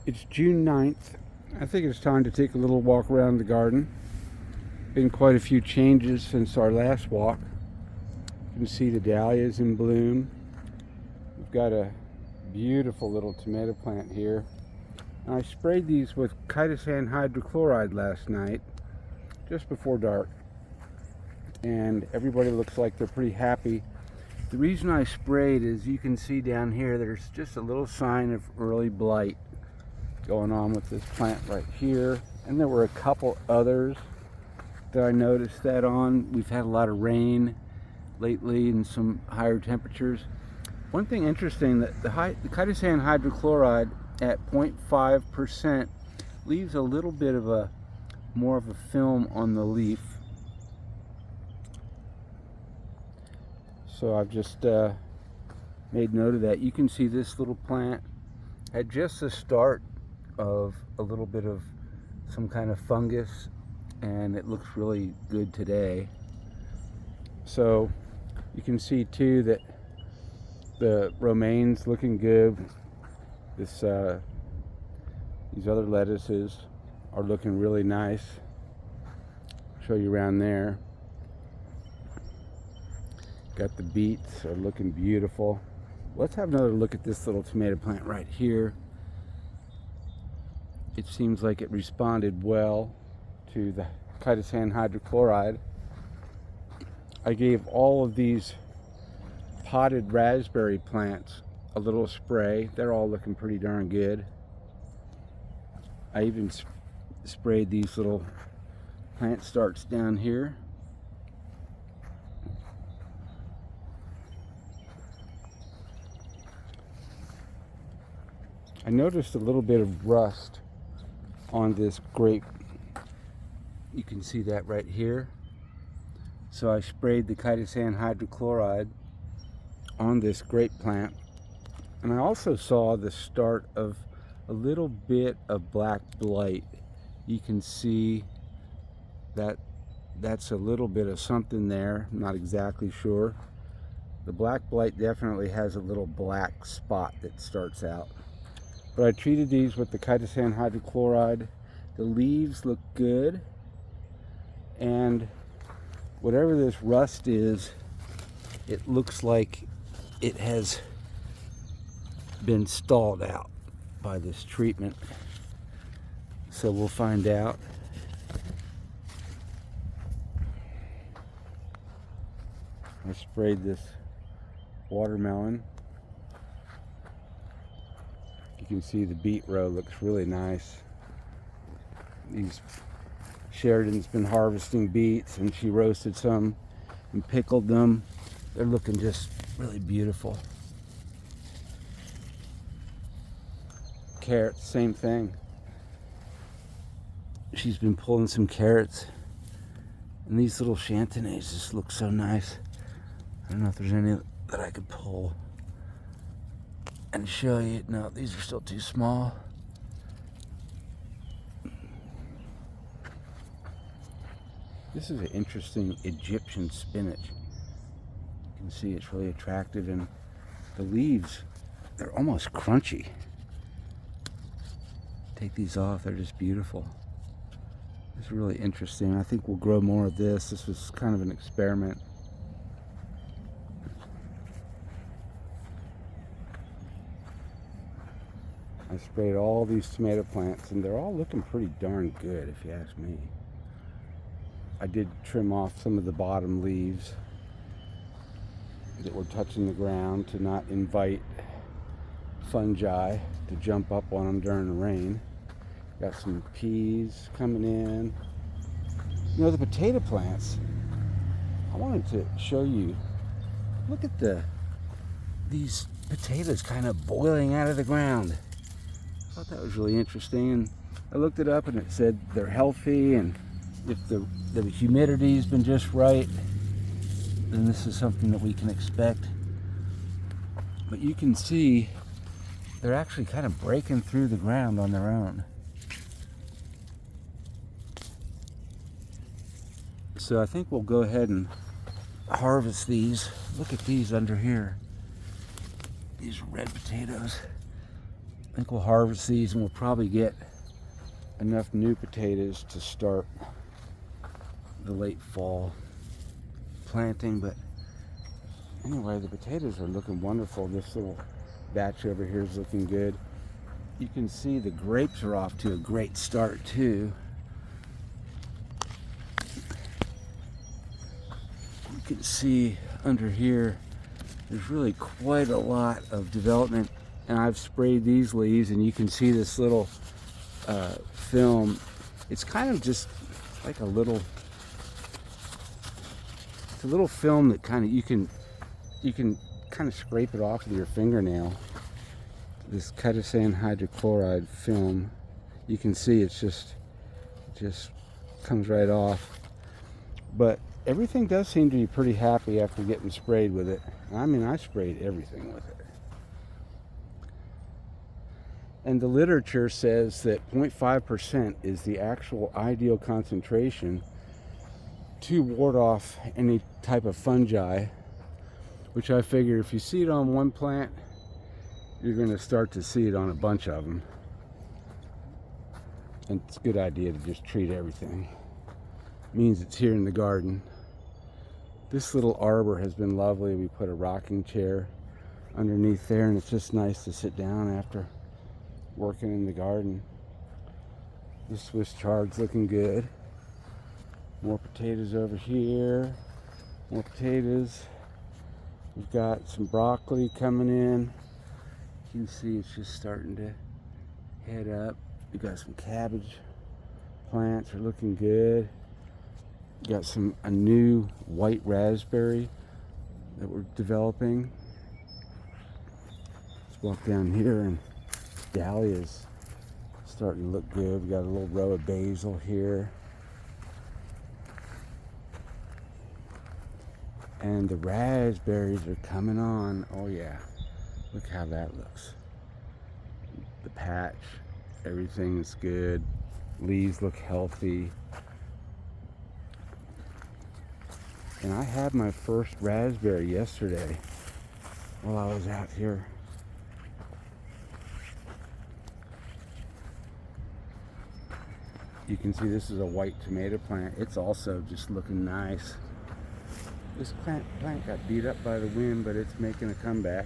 It's June 9th. I think it's time to take a little walk around the garden. Been quite a few changes since our last walk. You can see the dahlias in bloom. We've got a beautiful little tomato plant here. And I sprayed these with Chitosan hydrochloride last night, just before dark. And everybody looks like they're pretty happy. The reason I sprayed is you can see down here there's just a little sign of early blight going on with this plant right here. And there were a couple others that I noticed that on. We've had a lot of rain lately and some higher temperatures. One thing interesting, that the Chitosan hydrochloride at 0.5% leaves a little bit of more of a film on the leaf. So I've just made note of that. You can see this little plant had just the start of a little bit of some kind of fungus, and it looks really good today. So you can see too that the romaine's looking good. These other lettuces are looking really nice. Show you around there. Got the beets are looking beautiful. Let's have another look at this little tomato plant right here. It seems like it responded well to the Chitosan hydrochloride. I gave all of these potted raspberry plants a little spray. They're all looking pretty darn good. I even sprayed these little plant starts down here. I noticed a little bit of rust on this grape. You can see that right here. So I sprayed the Chitosan hydrochloride on this grape plant. And I also saw the start of a little bit of black blight. You can see that that's a little bit of something there. I'm not exactly sure. The black blight definitely has a little black spot that starts out. But I treated these with the Chitosan hydrochloride. The leaves look good. And whatever this rust is, it looks like it has been stalled out by this treatment. So we'll find out. I sprayed this watermelon. You can see the beet row looks really nice. Sheridan's been harvesting beets, and she roasted some and pickled them. They're looking just really beautiful. Carrots, same thing. She's been pulling some carrots, and these little chantenays just look so nice. I don't know if there's any that I could pull and show you. No, these are still too small. This is an interesting Egyptian spinach. You can see it's really attractive, and the leaves, they're almost crunchy. Take these off, they're just beautiful. It's really interesting. I think we'll grow more of this. This was kind of an experiment. I sprayed all these tomato plants, and they're all looking pretty darn good, if you ask me. I did trim off some of the bottom leaves that were touching the ground to not invite fungi to jump up on them during the rain. Got some peas coming in. You know, the potato plants, I wanted to show you. Look at these potatoes kind of boiling out of the ground. I thought that was really interesting, and I looked it up, and it said they're healthy, and if the humidity's been just right, then this is something that we can expect. But you can see they're actually kind of breaking through the ground on their own. So I think we'll go ahead and harvest these. Look at these under here. These red potatoes. think we'll harvest these and we'll probably get enough new potatoes to start the late fall planting. But anyway, the potatoes are looking wonderful. This little batch over here is looking good. You can see the grapes are off to a great start too. You can see under here there's really quite a lot of development, and I've sprayed these leaves and you can see this little film. It's kind of just like a little film that kind of you can kind of scrape it off with your fingernail. This Chitosan hydrochloride film, you can see it's just comes right off. But everything does seem to be pretty happy after getting sprayed with it. I mean, I sprayed everything with it. And the literature says that 0.5% is the actual ideal concentration to ward off any type of fungi, which I figure if you see it on one plant, you're going to start to see it on a bunch of them. And it's a good idea to just treat everything. It means it's here in the garden. This little arbor has been lovely. We put a rocking chair underneath there, and it's just nice to sit down after working in the garden. The Swiss chard's looking good. More potatoes over here. More potatoes. We've got some broccoli coming in. You can see it's just starting to head up. We've got some cabbage plants are looking good. Got a new white raspberry that we're developing. Let's walk down here, and dahlias starting to look good. We got a little row of basil here. And the raspberries are coming on. Oh yeah, look how that looks. The patch, everything's good. Leaves look healthy. And I had my first raspberry yesterday while I was out here. You can see this is a white tomato plant. It's also just looking nice. This plant got beat up by the wind, but it's making a comeback.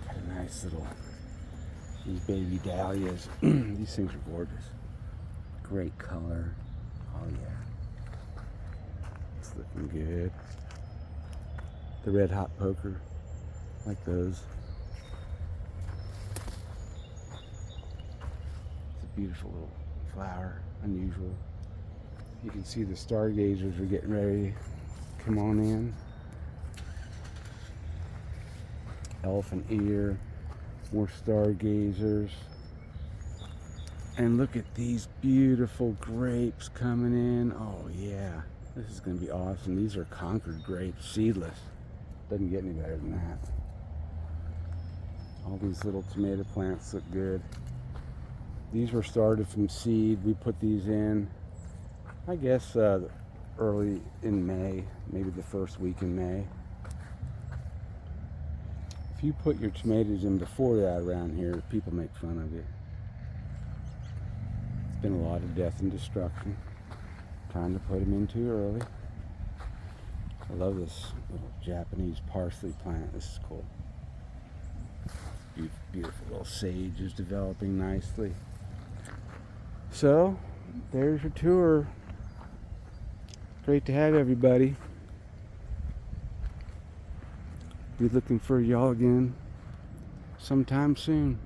Got a nice little, these baby dahlias. These things are gorgeous. Great color. Oh yeah. It's looking good. The red hot poker, like those. Beautiful little flower, unusual. You can see the stargazers are getting ready to come on in. Elephant ear, more stargazers. And look at these beautiful grapes coming in. Oh yeah, this is gonna be awesome. These are Concord grapes, seedless. Doesn't get any better than that. All these little tomato plants look good. These were started from seed. We put these in, I guess, early in May, maybe the first week in May. If you put your tomatoes in before that around here, people make fun of you. It's been a lot of death and destruction. Trying to put them in too early. I love this little Japanese parsley plant. This is cool. Beautiful little sage is developing nicely. So, there's your tour. Great to have everybody. Be looking for y'all again sometime soon.